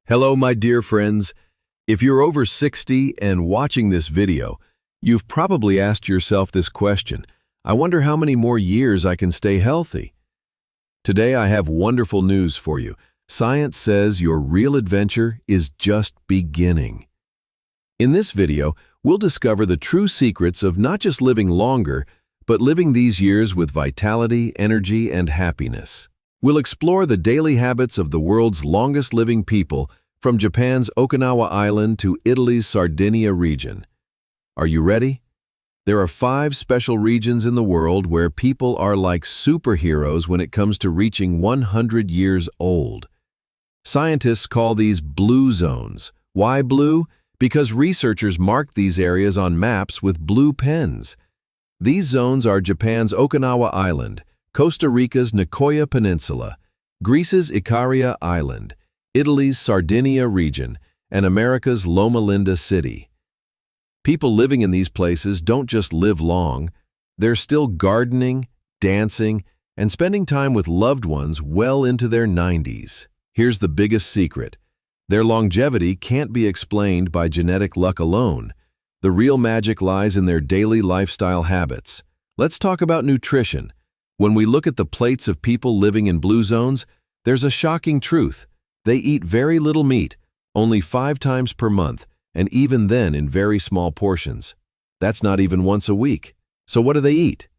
Hello, my dear friends. If you're over 60 and watching this video, you've probably asked yourself this question: I wonder how many more years I can stay healthy. Today I have wonderful news for you. Science says your real adventure is just beginning. In this video, we'll discover the true secrets of not just living longer, but living these years with vitality, energy, and happiness. We'll explore the daily habits of the world's longest living people, from Japan's Okinawa Island to Italy's Sardinia region. Are you ready? There are 5 special regions in the world where people are like superheroes when it comes to reaching 100 years old. Scientists call these blue zones. Why blue? Because researchers marked these areas on maps with blue pens. These zones are Japan's Okinawa Island, Costa Rica's Nicoya Peninsula, Greece's Ikaria Island, Italy's Sardinia region, and America's Loma Linda City. People living in these places don't just live long, they're still gardening, dancing, and spending time with loved ones well into their 90s. Here's the biggest secret: their longevity can't be explained by genetic luck alone. The real magic lies in their daily lifestyle habits. Let's talk about nutrition. When we look at the plates of people living in blue zones, there's a shocking truth. They eat very little meat, only 5 times per month, and even then in very small portions. That's not even once a week. So what do they eat?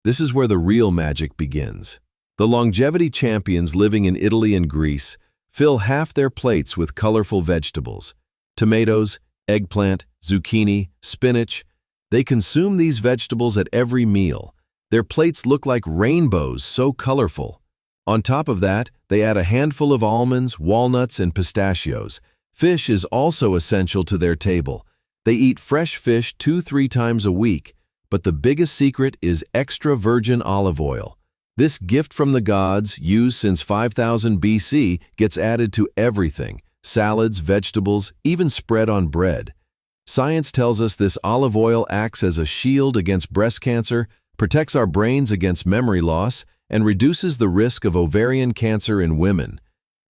This is where the real magic begins. The longevity champions living in Italy and Greece fill half their plates with colorful vegetables: tomatoes, eggplant, zucchini, spinach. They consume these vegetables at every meal. Their plates look like rainbows, so colorful. On top of that, they add a handful of almonds, walnuts, and pistachios. Fish is also essential to their table. They eat fresh fish 2-3 times a week, but the biggest secret is extra virgin olive oil. This gift from the gods, used since 5000 BC, gets added to everything: salads, vegetables, even spread on bread. Science tells us this olive oil acts as a shield against breast cancer, protects our brains against memory loss, and reduces the risk of ovarian cancer in women.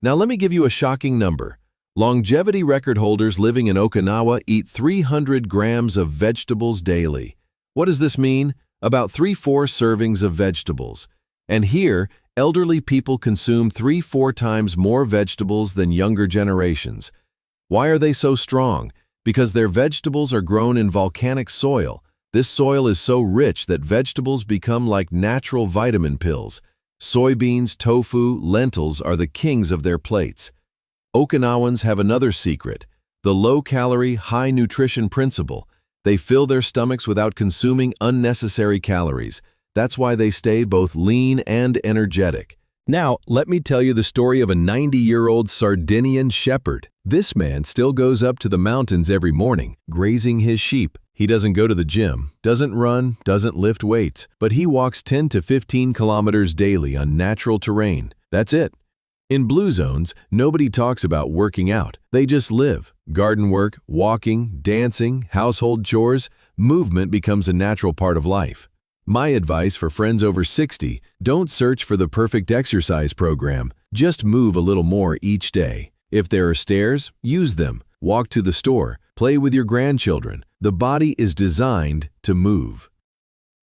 Now let me give you a shocking number. Longevity record holders living in Okinawa eat 300 grams of vegetables daily. What does this mean? About 3-4 servings of vegetables. And here, elderly people consume 3-4 times more vegetables than younger generations. Why are they so strong? Because their vegetables are grown in volcanic soil. This soil is so rich that vegetables become like natural vitamin pills. Soybeans, tofu, lentils are the kings of their plates. Okinawans have another secret: the low-calorie, high-nutrition principle. They fill their stomachs without consuming unnecessary calories. That's why they stay both lean and energetic. Now, let me tell you the story of a 90-year-old Sardinian shepherd. This man still goes up to the mountains every morning, grazing his sheep. He doesn't go to the gym, doesn't run, doesn't lift weights, but he walks 10 to 15 kilometers daily on natural terrain. That's it. In blue zones, nobody talks about working out. They just live. Garden work, walking, dancing, household chores, movement becomes a natural part of life. My advice for friends over 60: don't search for the perfect exercise program. Just move a little more each day. If there are stairs, use them. Walk to the store. Play with your grandchildren. The body is designed to move.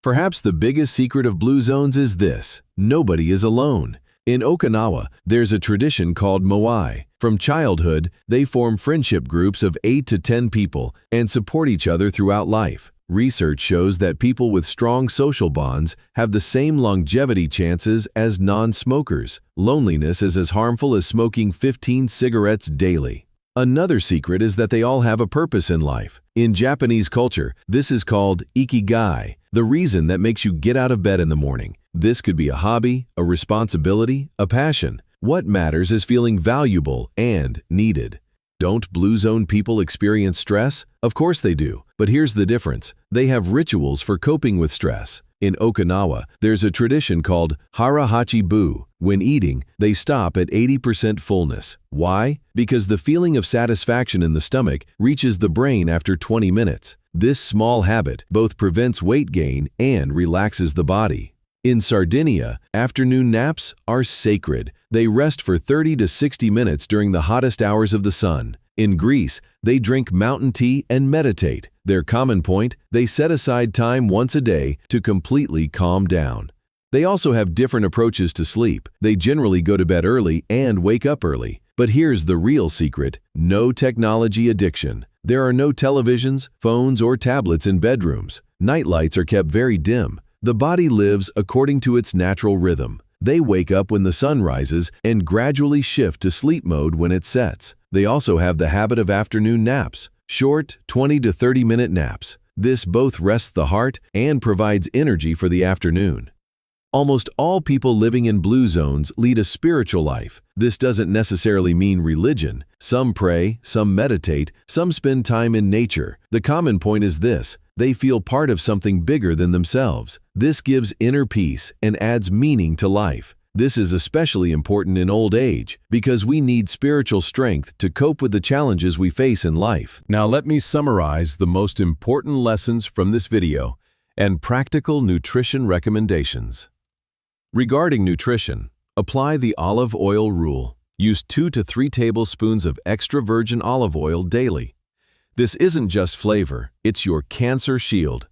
Perhaps the biggest secret of blue zones is this: nobody is alone. In Okinawa, there's a tradition called moai. From childhood, they form friendship groups of 8 to 10 people and support each other throughout life. Research shows that people with strong social bonds have the same longevity chances as non-smokers. Loneliness is as harmful as smoking 15 cigarettes daily. Another secret is that they all have a purpose in life. In Japanese culture, this is called ikigai, the reason that makes you get out of bed in the morning. This could be a hobby, a responsibility, a passion. What matters is feeling valuable and needed. Don't blue zone people experience stress? Of course they do, but here's the difference. They have rituals for coping with stress. In Okinawa, there's a tradition called hara-hachi-bu. When eating, they stop at 80% fullness. Why? Because the feeling of satisfaction in the stomach reaches the brain after 20 minutes. This small habit both prevents weight gain and relaxes the body. In Sardinia, afternoon naps are sacred. They rest for 30 to 60 minutes during the hottest hours of the sun. In Greece, they drink mountain tea and meditate. Their common point, they set aside time once a day to completely calm down. They also have different approaches to sleep. They generally go to bed early and wake up early. But here's the real secret: no technology addiction. There are no televisions, phones, or tablets in bedrooms. Night lights are kept very dim. The body lives according to its natural rhythm. They wake up when the sun rises and gradually shift to sleep mode when it sets. They also have the habit of afternoon naps, short 20 to 30-minute naps. This both rests the heart and provides energy for the afternoon. Almost all people living in blue zones lead a spiritual life. This doesn't necessarily mean religion. Some pray, some meditate, some spend time in nature. The common point is this: they feel part of something bigger than themselves. This gives inner peace and adds meaning to life. This is especially important in old age because we need spiritual strength to cope with the challenges we face in life. Now let me summarize the most important lessons from this video and practical nutrition recommendations. Regarding nutrition, apply the olive oil rule. Use 2 to 3 tablespoons of extra virgin olive oil daily. This isn't just flavor, it's your cancer shield.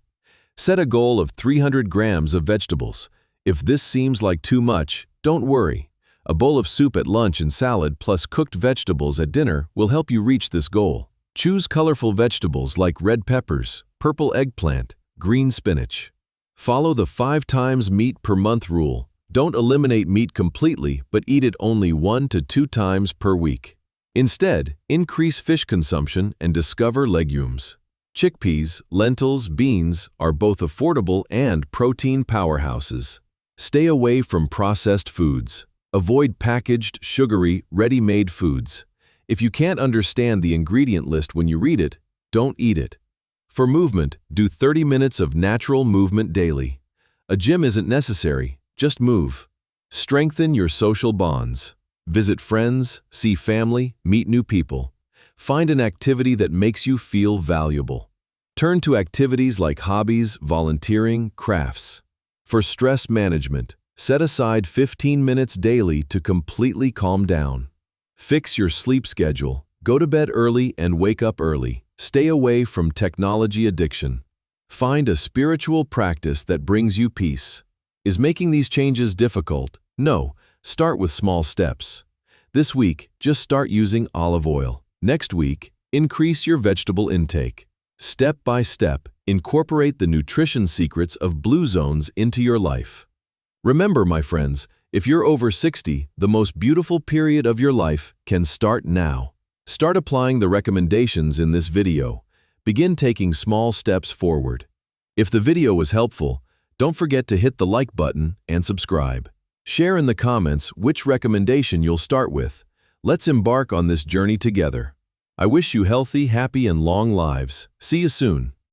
Set a goal of 300 grams of vegetables. If this seems like too much, don't worry. A bowl of soup at lunch and salad plus cooked vegetables at dinner will help you reach this goal. Choose colorful vegetables like red peppers, purple eggplant, green spinach. Follow the 5 times meat per month rule. Don't eliminate meat completely, but eat it only 1 to 2 times per week. Instead, increase fish consumption and discover legumes. Chickpeas, lentils, beans are both affordable and protein powerhouses. Stay away from processed foods. Avoid packaged, sugary, ready-made foods. If you can't understand the ingredient list when you read it, don't eat it. For movement, do 30 minutes of natural movement daily. A gym isn't necessary. Just move. Strengthen your social bonds. Visit friends, see family, meet new people. Find an activity that makes you feel valuable. Turn to activities like hobbies, volunteering, crafts. For stress management, set aside 15 minutes daily to completely calm down. Fix your sleep schedule. Go to bed early and wake up early. Stay away from technology addiction. Find a spiritual practice that brings you peace. Is making these changes difficult? No, start with small steps. This week, just start using olive oil. Next week, increase your vegetable intake. Step by step, incorporate the nutrition secrets of blue zones into your life. Remember, my friends, if you're over 60, the most beautiful period of your life can start now. Start applying the recommendations in this video. Begin taking small steps forward. If the video was helpful, don't forget to hit the like button and subscribe. Share in the comments which recommendation you'll start with. Let's embark on this journey together. I wish you healthy, happy, and long lives. See you soon.